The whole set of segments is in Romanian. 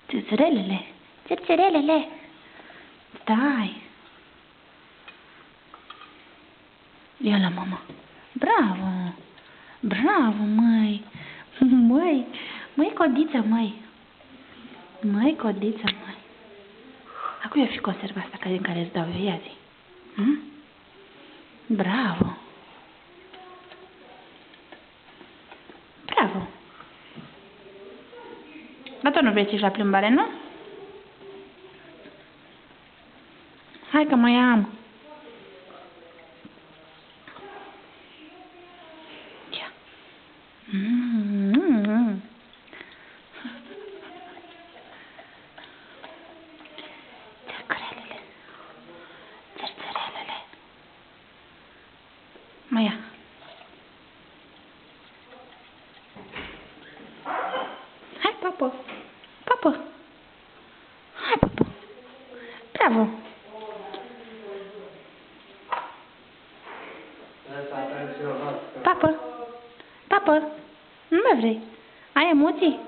Țâțărelele, țâțărelele. Stai. Ia la mama. Bravo. Bravo, măi. Măi, codiță, măi. Măi, codiță, măi. A cui o fi conserva asta din care îți dau eu? Ia zi. Hm? Bravo. Bravo. Dar tu nu vrei să ieși la plimbare, nu? Hai că mai am. Ia. Țărcărelele. Țărțărelele. Mai ia. Hai, papă. Papă. Hai, papă. Bravo. Papă. Papă. Nu mai vrei. Ai emoții?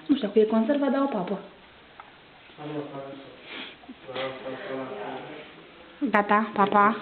Nu știu, dacă e conserva, dau o papă. Gata, papa.